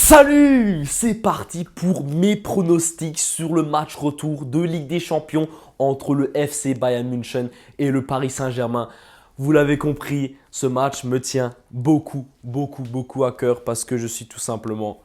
Salut! C'est parti pour mes pronostics sur le match retour de Ligue des Champions entre le FC Bayern München et le Paris Saint-Germain. Vous l'avez compris, ce match me tient beaucoup à cœur parce que je suis tout simplement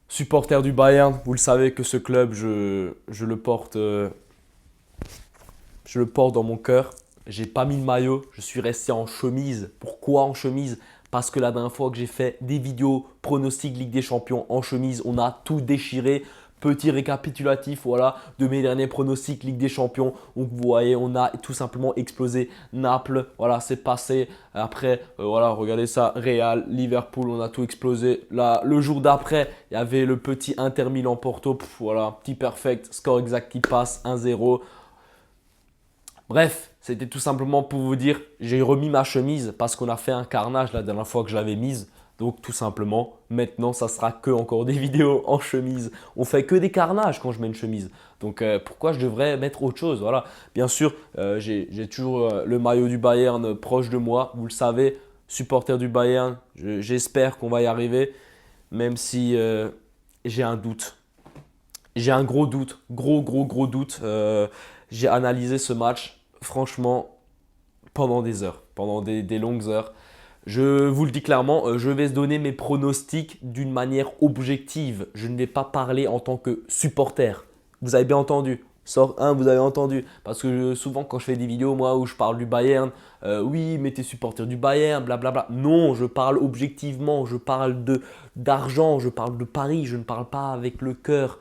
supporter du Bayern. Vous le savez que ce club, je le porte dans mon cœur. J'ai pas mis le maillot, je suis resté en chemise. Pourquoi en chemise? Parce que la dernière fois que j'ai fait des vidéos pronostics Ligue des Champions en chemise, on a tout déchiré. Petit récapitulatif, voilà, de mes derniers pronostics Ligue des Champions. Donc vous voyez, on a tout simplement explosé Naples. Voilà, c'est passé. Après, voilà, regardez ça, Real, Liverpool, on a tout explosé. Là, le jour d'après, il y avait le petit Inter Milan-Porto. Voilà, petit perfect, score exact qui passe, 1-0. Bref, c'était tout simplement pour vous dire, j'ai remis ma chemise parce qu'on a fait un carnage la dernière fois que je l'avais mise. Donc tout simplement, maintenant ça sera que encore des vidéos en chemise. On fait que des carnages quand je mets une chemise. Donc pourquoi je devrais mettre autre chose? Voilà. Bien sûr, j'ai toujours le maillot du Bayern proche de moi. Vous le savez, supporter du Bayern, j'espère qu'on va y arriver. Même si j'ai un doute. J'ai un gros doute, gros doute. J'ai analysé ce match, franchement, pendant des heures, pendant des longues heures. Je vous le dis clairement, je vais donner mes pronostics d'une manière objective. Je ne vais pas parler en tant que supporter. Vous avez bien entendu. Sort 1, vous avez entendu. Parce que souvent, quand je fais des vidéos, moi, où je parle du Bayern, oui, mais t'es supporter du Bayern, blablabla. Non, je parle objectivement. Je parle d'argent, je parle de Paris. Je ne parle pas avec le cœur.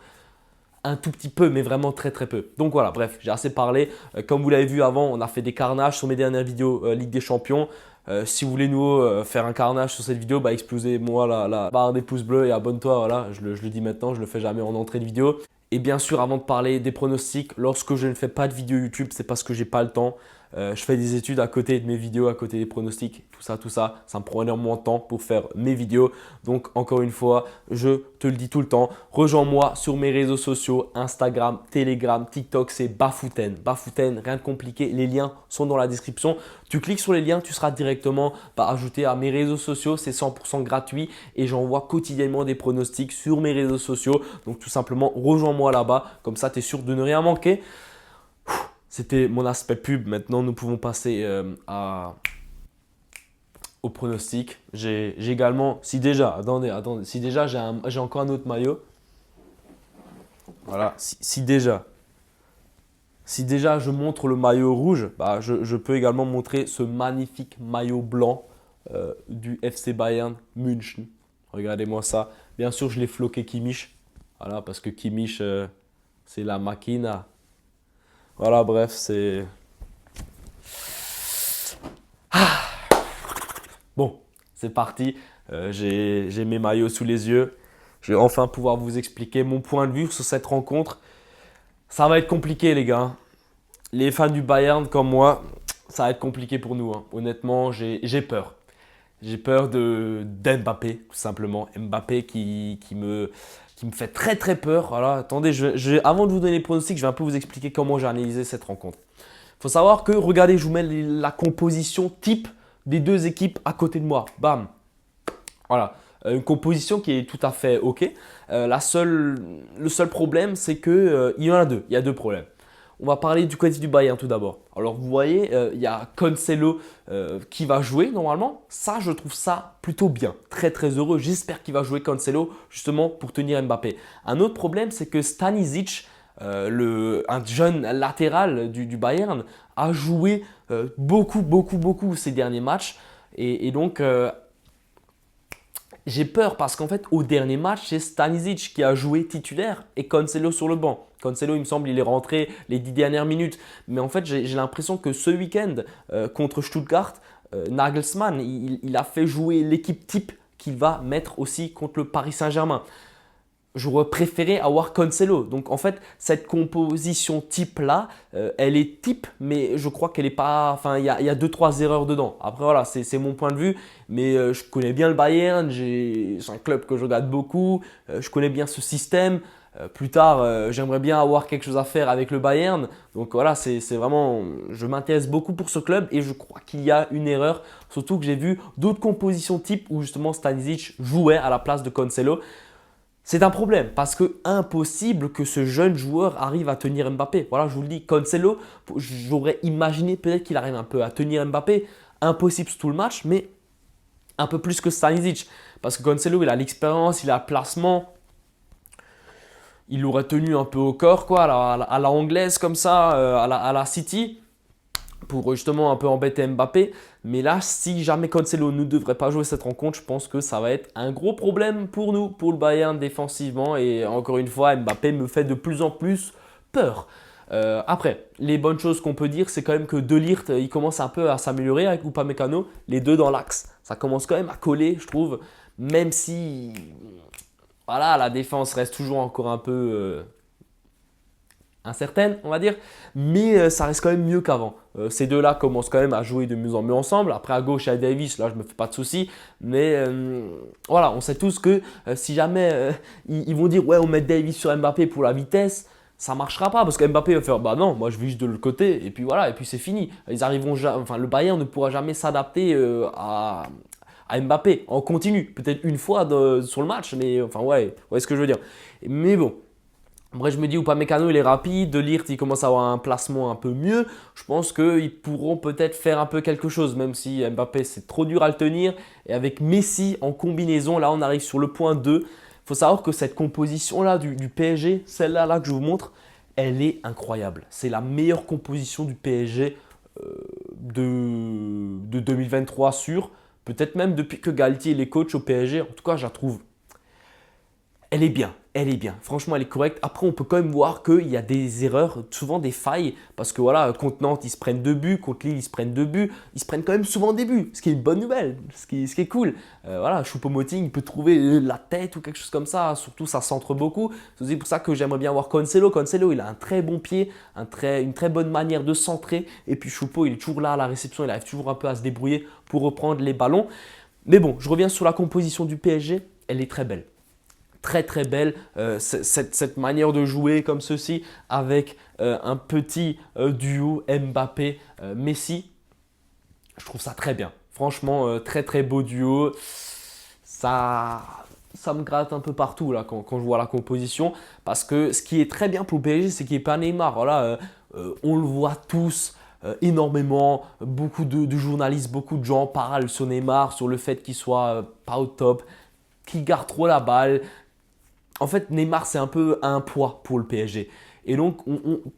Un tout petit peu, mais vraiment très peu. Donc voilà, bref, j'ai assez parlé. Comme vous l'avez vu avant, on a fait des carnages sur mes dernières vidéos Ligue des Champions. Si vous voulez nous faire un carnage sur cette vidéo, bah explosez-moi la barre des pouces bleus et abonne-toi. Voilà, je le dis maintenant, je le fais jamais en entrée de vidéo. Et bien sûr, avant de parler des pronostics, lorsque je ne fais pas de vidéo YouTube, c'est parce que j'ai pas le temps. Je fais des études à côté de mes vidéos, à côté des pronostics, tout ça. Ça me prend énormément de temps pour faire mes vidéos. Donc, encore une fois, je te le dis tout le temps, rejoins-moi sur mes réseaux sociaux, Instagram, Telegram, TikTok, c'est Bafouten. Bafouten, rien de compliqué, les liens sont dans la description. Tu cliques sur les liens, tu seras directement ajouté à mes réseaux sociaux, c'est 100% gratuit et j'envoie quotidiennement des pronostics sur mes réseaux sociaux. Donc, tout simplement, rejoins-moi là-bas, comme ça, tu es sûr de ne rien manquer. C'était mon aspect pub. Maintenant, nous pouvons passer au pronostic. J'ai également, si déjà, attendez, si déjà j'ai encore un autre maillot. Voilà, si déjà je montre le maillot rouge, bah, je peux également montrer ce magnifique maillot blanc du FC Bayern München. Regardez-moi ça. Bien sûr, je l'ai floqué Kimmich. Voilà, parce que Kimmich, c'est la machina. Voilà, bref, c'est... Bon, c'est parti. J'ai mes maillots sous les yeux. Je vais enfin pouvoir vous expliquer mon point de vue sur cette rencontre. Ça va être compliqué, les gars. Les fans du Bayern comme moi, ça va être compliqué pour nous, hein. Honnêtement, j'ai peur. J'ai peur d'Mbappé, tout simplement. Mbappé qui me fait très peur. Voilà, attendez, avant de vous donner les pronostics, je vais un peu vous expliquer comment j'ai analysé cette rencontre. Il faut savoir que, regardez, je vous mets la composition type des deux équipes à côté de moi. Bam. Voilà. Une composition qui est tout à fait OK. Le seul problème, c'est qu'il y en a deux. Il y a deux problèmes. On va parler du côté du Bayern tout d'abord. Alors vous voyez, il y a Cancelo qui va jouer normalement. Ça, je trouve ça plutôt bien. Très heureux. J'espère qu'il va jouer Cancelo justement pour tenir Mbappé. Un autre problème, c'est que Stanisic, un jeune latéral du Bayern, a joué beaucoup ces derniers matchs. Et donc, j'ai peur parce qu'en fait, au dernier match, c'est Stanisic qui a joué titulaire et Cancelo sur le banc. Cancelo, il me semble, il est rentré les 10 dernières minutes. Mais en fait, j'ai l'impression que ce week-end, contre Stuttgart, Nagelsmann, il a fait jouer l'équipe type qu'il va mettre aussi contre le Paris Saint-Germain. j'aurais préféré avoir Cancelo. Donc en fait, cette composition type-là, elle est type, mais je crois qu'elle est pas. Enfin, il y a 2-3 erreurs dedans. Après, voilà, c'est mon point de vue. Mais je connais bien le Bayern, c'est un club que je regarde beaucoup. Je connais bien ce système. Plus tard, j'aimerais bien avoir quelque chose à faire avec le Bayern. Donc voilà, c'est vraiment. Je m'intéresse beaucoup pour ce club et je crois qu'il y a une erreur. Surtout que j'ai vu d'autres compositions type où justement Stanisic jouait à la place de Cancelo. C'est un problème parce que impossible que ce jeune joueur arrive à tenir Mbappé. Voilà, je vous le dis, Cancelo, j'aurais imaginé peut-être qu'il arrive un peu à tenir Mbappé. Impossible sur tout le match, mais un peu plus que Stanisic. Parce que Cancelo, il a l'expérience, il a le placement. Il l'aurait tenu un peu au corps, quoi, à la anglaise comme ça, à la City, pour justement un peu embêter Mbappé. Mais là, si jamais Cancelo ne devrait pas jouer cette rencontre, je pense que ça va être un gros problème pour nous, pour le Bayern défensivement. Et encore une fois, Mbappé me fait de plus en plus peur. Après, les bonnes choses qu'on peut dire, c'est quand même que De Ligt, il commence un peu à s'améliorer avec Upamecano. Les deux dans l'axe, ça commence quand même à coller, je trouve. Même si voilà, la défense reste toujours encore un peu incertaine, on va dire, mais ça reste quand même mieux qu'avant. Ces deux-là commencent quand même à jouer de mieux en mieux ensemble. Après, à gauche, il y a Davis, là, je ne me fais pas de soucis, mais voilà, on sait tous que si jamais ils vont dire, ouais, on met Davis sur Mbappé pour la vitesse, ça ne marchera pas parce que Mbappé va faire, bah non, moi je vais juste de l'autre côté, et puis voilà, et puis c'est fini. Ils arriveront enfin, le Bayern ne pourra jamais s'adapter à Mbappé en continu, peut-être une fois sur le match, mais enfin ouais, ouais, ce que je veux dire. Mais bon, après je me dis Upamecano il est rapide, De Ligt il commence à avoir un placement un peu mieux, je pense qu'ils pourront peut-être faire un peu quelque chose, même si Mbappé c'est trop dur à le tenir, et avec Messi en combinaison, là on arrive sur le point 2. Il faut savoir que cette composition là du PSG, celle-là là, que je vous montre, elle est incroyable. C'est la meilleure composition du PSG de 2023 sur. Peut-être même depuis que Galtier est coach au PSG, en tout cas, je la trouve. Elle est bien, elle est bien. Franchement, elle est correcte. Après, on peut quand même voir qu'il y a des erreurs, souvent des failles. Parce que voilà, contre Nantes, ils se prennent 2 buts. Contre Lille, ils se prennent 2 buts. Ils se prennent quand même souvent des buts. Ce qui est une bonne nouvelle, ce qui est cool. Voilà, Choupo-Moting, il peut trouver la tête ou quelque chose comme ça. Surtout, ça centre beaucoup. C'est aussi pour ça que j'aimerais bien voir Cancelo. Cancelo, il a un très bon pied, une très bonne manière de centrer. Et puis Choupo, il est toujours là à la réception. Il arrive toujours un peu à se débrouiller pour reprendre les ballons. Mais bon, je reviens sur la composition du PSG. Elle est très belle. Très très belle, cette manière de jouer comme ceci avec un petit duo Mbappé-Messi, je trouve ça très bien. Franchement, très très beau duo. Ça me gratte un peu partout là quand je vois la composition. Parce que ce qui est très bien pour le PSG, c'est qu'il n'y ait pas Neymar. Voilà, on le voit tous énormément. Beaucoup de journalistes, beaucoup de gens parlent sur Neymar, sur le fait qu'il soit pas au top, qu'il garde trop la balle. En fait, Neymar, c'est un peu un poids pour le PSG. Et donc,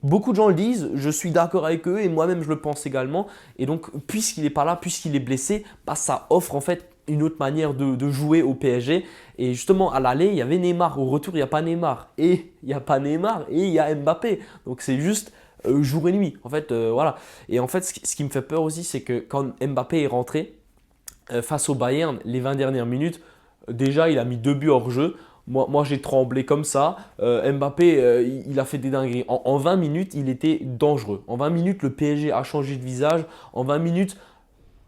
beaucoup de gens le disent, je suis d'accord avec eux et moi-même je le pense également. Et donc, puisqu'il n'est pas là, puisqu'il est blessé, bah, ça offre en fait une autre manière de jouer au PSG. Et justement, à l'aller, il y avait Neymar. Au retour, il n'y a pas Neymar. Et il n'y a pas Neymar et il y a Mbappé. Donc, c'est juste jour et nuit. En fait, voilà. Et en fait, ce qui me fait peur aussi, c'est que quand Mbappé est rentré face au Bayern, les 20 dernières minutes, déjà, il a mis 2 buts hors jeu. Moi j'ai tremblé comme ça. Mbappé, il a fait des dingueries. En 20 minutes, il était dangereux. En 20 minutes, le PSG a changé de visage. En 20 minutes,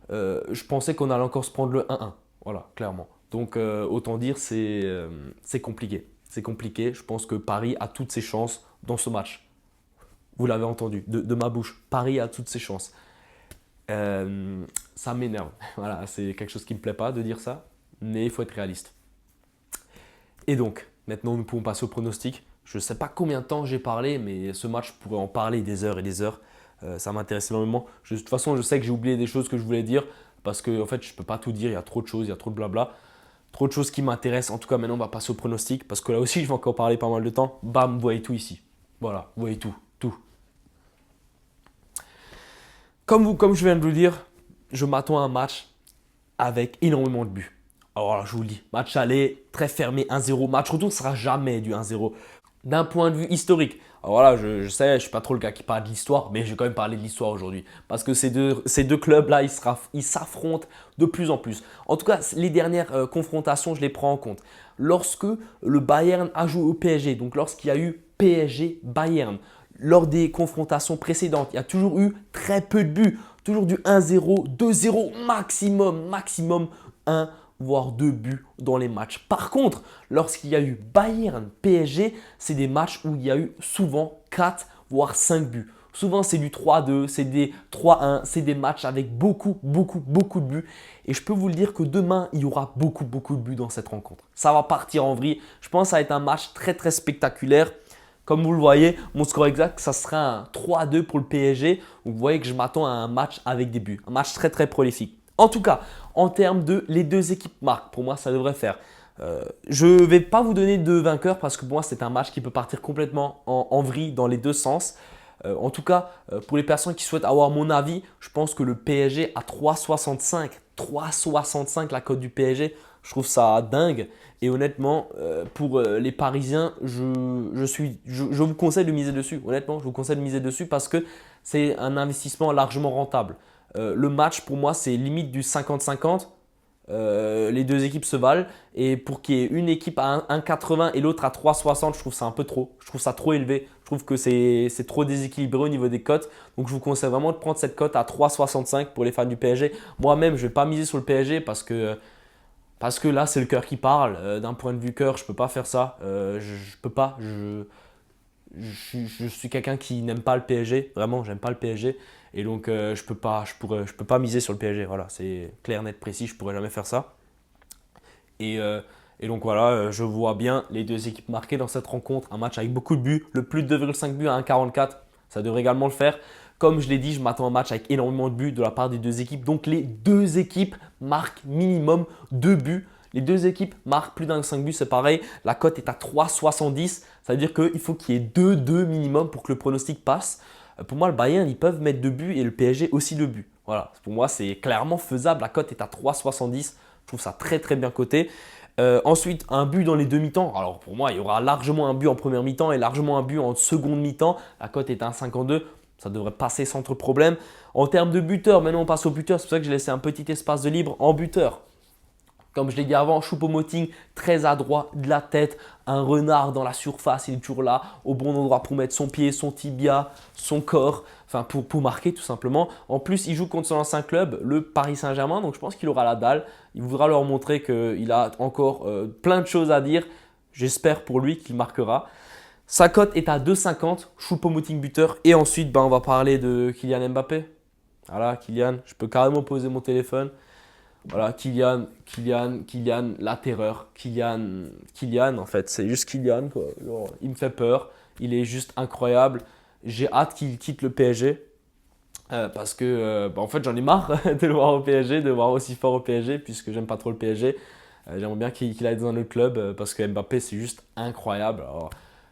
je pensais qu'on allait encore se prendre le 1-1. Voilà, clairement. Donc, autant dire, c'est compliqué. C'est compliqué. Je pense que Paris a toutes ses chances dans ce match. Vous l'avez entendu de ma bouche. Paris a toutes ses chances. Ça m'énerve. Voilà, c'est quelque chose qui ne me plaît pas de dire ça. Mais il faut être réaliste. Et donc, maintenant nous pouvons passer au pronostic. Je ne sais pas combien de temps j'ai parlé, mais ce match, je pourrais en parler des heures et des heures. Ça m'intéresse énormément. De toute façon, je sais que j'ai oublié des choses que je voulais dire parce que en fait, je ne peux pas tout dire. Il y a trop de choses, il y a trop de blabla. Trop de choses qui m'intéressent. En tout cas, maintenant, on va passer au pronostic parce que là aussi, je vais encore parler pas mal de temps. Bam, vous voyez tout ici. Voilà, vous voyez tout, tout. Comme je viens de vous le dire, je m'attends à un match avec énormément de buts. Alors là, je vous le dis, match aller, très fermé, 1-0. Match retour ne sera jamais du 1-0. d'un point de vue historique. Alors voilà, je sais, je ne suis pas trop le gars qui parle de l'histoire, mais je vais quand même parler de l'histoire aujourd'hui. Parce que ces deux clubs-là, ils s'affrontent de plus en plus. En tout cas, les dernières confrontations, je les prends en compte. Lorsque le Bayern a joué au PSG, donc lorsqu'il y a eu PSG-Bayern, lors des confrontations précédentes, il y a toujours eu très peu de buts. Toujours du 1-0, 2-0 maximum 1 voire 2 buts dans les matchs. Par contre, lorsqu'il y a eu Bayern-PSG, c'est des matchs où il y a eu souvent 4 voire 5 buts. Souvent, c'est du 3-2, c'est des 3-1, c'est des matchs avec beaucoup de buts. Et je peux vous le dire que demain, il y aura beaucoup de buts dans cette rencontre. Ça va partir en vrille. Je pense que ça va être un match très spectaculaire. Comme vous le voyez, mon score exact, ça sera un 3-2 pour le PSG. Donc vous voyez que je m'attends à un match avec des buts. Un match très prolifique. En tout cas, en termes de les deux équipes marquent, pour moi, ça devrait faire. Je ne vais pas vous donner de vainqueur parce que pour moi, c'est un match qui peut partir complètement en vrille dans les deux sens. En tout cas, pour les personnes qui souhaitent avoir mon avis, je pense que le PSG à 3,65, 3,65 la cote du PSG, je trouve ça dingue. Et honnêtement, pour les Parisiens, je vous conseille de miser dessus. Honnêtement, je vous conseille de miser dessus parce que c'est un investissement largement rentable. Le match, pour moi, c'est limite du 50-50. Les deux équipes se valent. Et pour qu'il y ait une équipe à 1,80 et l'autre à 3,60, je trouve ça un peu trop. Je trouve ça trop élevé. Je trouve que c'est trop déséquilibré au niveau des cotes. Donc je vous conseille vraiment de prendre cette cote à 3,65 pour les fans du PSG. Moi-même, je ne vais pas miser sur le PSG parce que là, c'est le cœur qui parle. D'un point de vue cœur, je ne peux pas faire ça. Je peux pas. Je suis quelqu'un qui n'aime pas le PSG. Vraiment, j'aime pas le PSG. Et donc, je peux pas miser sur le PSG. Voilà, c'est clair, net, précis. Je pourrais jamais faire ça. Et donc voilà, je vois bien les deux équipes marquées dans cette rencontre. Un match avec beaucoup de buts. Le plus de 2,5 buts à 1,44, ça devrait également le faire. Comme je l'ai dit, je m'attends à un match avec énormément de buts de la part des deux équipes. Donc les deux équipes marquent minimum 2 buts. Les deux équipes marquent plus d'1,5 buts, c'est pareil. La cote est à 3,70. Ça veut dire qu'il faut qu'il y ait 2-2 minimum pour que le pronostic passe. Pour moi, le Bayern, ils peuvent mettre 2 buts et le PSG aussi 2 buts. Voilà, pour moi, c'est clairement faisable. La cote est à 3,70. Je trouve ça très bien coté. Ensuite, un but dans les deux mi-temps. Alors pour moi, il y aura largement un but en première mi-temps et largement un but en seconde mi-temps. La cote est à 1,52. Ça devrait passer sans trop de problème. En termes de buteur, maintenant on passe au buteur. C'est pour ça que j'ai laissé un petit espace de libre en buteur. Comme je l'ai dit avant, Choupo-Moting, très adroit de la tête, un renard dans la surface, il est toujours là, au bon endroit pour mettre son pied, son tibia, son corps, enfin pour marquer tout simplement. En plus, il joue contre son ancien club, le Paris Saint-Germain, donc je pense qu'il aura la dalle. Il voudra leur montrer qu'il a encore plein de choses à dire. J'espère pour lui qu'il marquera. Sa cote est à 2,50, Choupo-Moting buteur. Et ensuite, on va parler de Kylian Mbappé. Voilà, Kylian, je peux carrément poser mon téléphone. Voilà, Kylian, la terreur. Kylian, en fait, c'est juste Kylian, quoi. Genre, il me fait peur. Il est juste incroyable. J'ai hâte qu'il quitte le PSG. Parce que, en fait, j'en ai marre de le voir au PSG, de le voir aussi fort au PSG, puisque j'aime pas trop le PSG. J'aimerais bien qu'il aille dans un autre club, parce que Mbappé, c'est juste incroyable. Alors,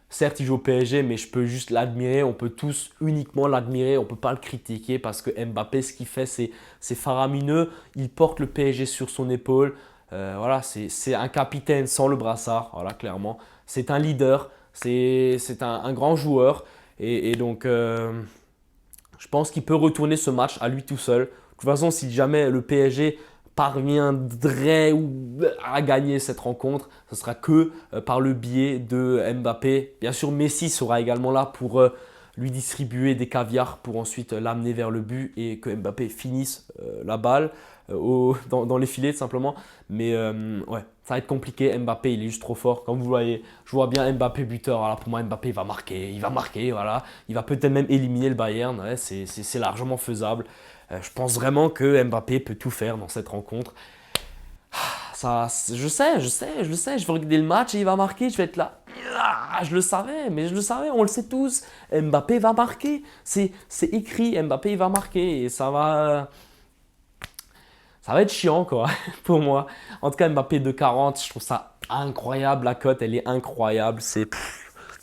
certes, il joue au PSG, mais je peux juste l'admirer. On peut tous uniquement l'admirer. On ne peut pas le critiquer parce que Mbappé, ce qu'il fait, c'est faramineux. Il porte le PSG sur son épaule. Voilà, c'est un capitaine sans le brassard. Voilà, clairement. C'est un leader. C'est un grand joueur. Et donc, je pense qu'il peut retourner ce match à lui tout seul. De toute façon, si jamais le PSG parviendrait à gagner cette rencontre, ce sera que par le biais de Mbappé. Bien sûr, Messi sera également là pour lui distribuer des caviars pour ensuite l'amener vers le but et que Mbappé finisse la balle dans les filets tout simplement. Mais ouais, ça va être compliqué. Mbappé, il est juste trop fort. Comme vous voyez, je vois bien Mbappé buteur. Alors pour moi, Mbappé va marquer, voilà. Il va peut-être même éliminer le Bayern. Ouais, c'est largement faisable. Je pense vraiment que Mbappé peut tout faire dans cette rencontre. Ça, je sais. Je vais regarder le match et il va marquer. Je vais être là. Je le savais, on le sait tous. Mbappé va marquer. C'est écrit. Mbappé il va marquer et ça va être chiant quoi pour moi. En tout cas, Mbappé de 40, je trouve ça incroyable. La cote, elle est incroyable.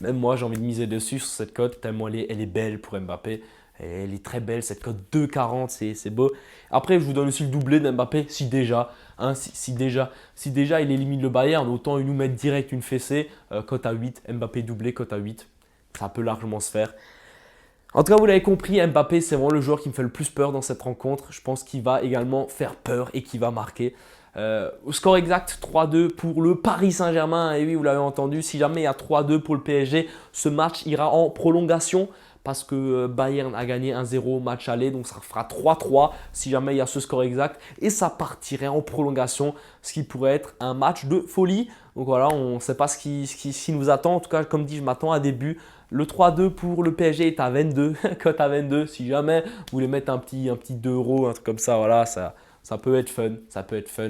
Même moi, j'ai envie de miser dessus sur cette cote tellement elle est belle pour Mbappé. Elle est très belle, cette cote 2,40, c'est beau. Après, je vous donne aussi le doublé d'Mbappé, si déjà, hein, si déjà il élimine le Bayern, autant il nous met direct une fessée, cote à 8, Mbappé doublé, cote à 8. Ça peut largement se faire. En tout cas, vous l'avez compris, Mbappé, c'est vraiment le joueur qui me fait le plus peur dans cette rencontre. Je pense qu'il va également faire peur et qu'il va marquer. Au score exact, 3-2 pour le Paris Saint-Germain. Et oui, vous l'avez entendu, si jamais il y a 3-2 pour le PSG, ce match ira en prolongation parce que Bayern a gagné 1-0 match aller. Donc ça fera 3-3 si jamais il y a ce score exact. Et ça partirait en prolongation, ce qui pourrait être un match de folie. Donc voilà, on ne sait pas ce qui nous attend. En tout cas, comme dit, je m'attends à des buts. Le 3-2 pour le PSG est à 22, cote à 22. Si jamais vous voulez mettre un petit 2 euros, un truc comme ça, voilà, ça peut être fun. Ça peut être fun.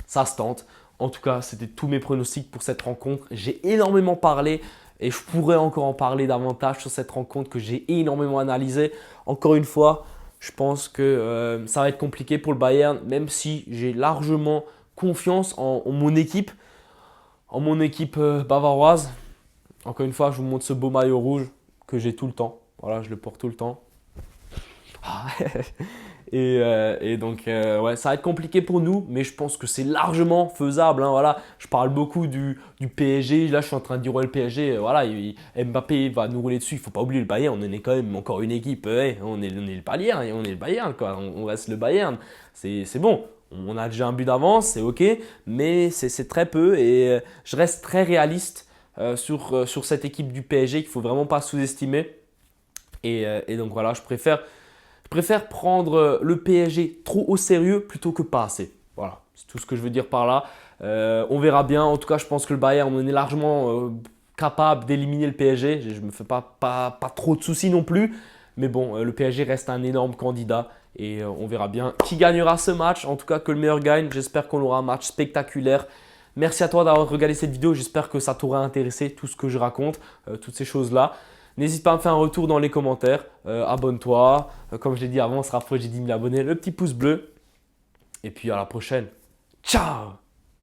Ça se tente. En tout cas, c'était tous mes pronostics pour cette rencontre. J'ai énormément parlé et je pourrais encore en parler davantage sur cette rencontre que j'ai énormément analysée. Encore une fois, je pense que ça va être compliqué pour le Bayern, même si j'ai largement confiance en mon équipe, bavaroise. Encore une fois, je vous montre ce beau maillot rouge que j'ai tout le temps. Voilà, je le porte tout le temps. Et donc, ouais, ça va être compliqué pour nous, mais je pense que c'est largement faisable. Hein, voilà. Je parle beaucoup du PSG. Là, je suis en train de dire ouais, le PSG. Voilà, Mbappé va nous rouler dessus. Il ne faut pas oublier le Bayern. On est quand même encore une équipe. On est le Bayern. On est le Bayern. Quoi. On reste le Bayern. C'est bon. On a déjà un but d'avance. C'est OK. Mais c'est très peu. Et je reste très réaliste sur cette équipe du PSG qu'il ne faut vraiment pas sous-estimer. Et donc, voilà, je préfère prendre le PSG trop au sérieux plutôt que pas assez. Voilà, c'est tout ce que je veux dire par là. On verra bien. En tout cas, je pense que le Bayern, on est largement capable d'éliminer le PSG. Je ne me fais pas trop de soucis non plus. Mais bon, le PSG reste un énorme candidat. Et on verra bien qui gagnera ce match. En tout cas, que le meilleur gagne. J'espère qu'on aura un match spectaculaire. Merci à toi d'avoir regardé cette vidéo. J'espère que ça t'aura intéressé, tout ce que je raconte, toutes ces choses-là. N'hésite pas à me faire un retour dans les commentaires. Abonne-toi. Comme je l'ai dit avant, on se rapproche des 10 000 abonnés. Le petit pouce bleu. Et puis à la prochaine. Ciao!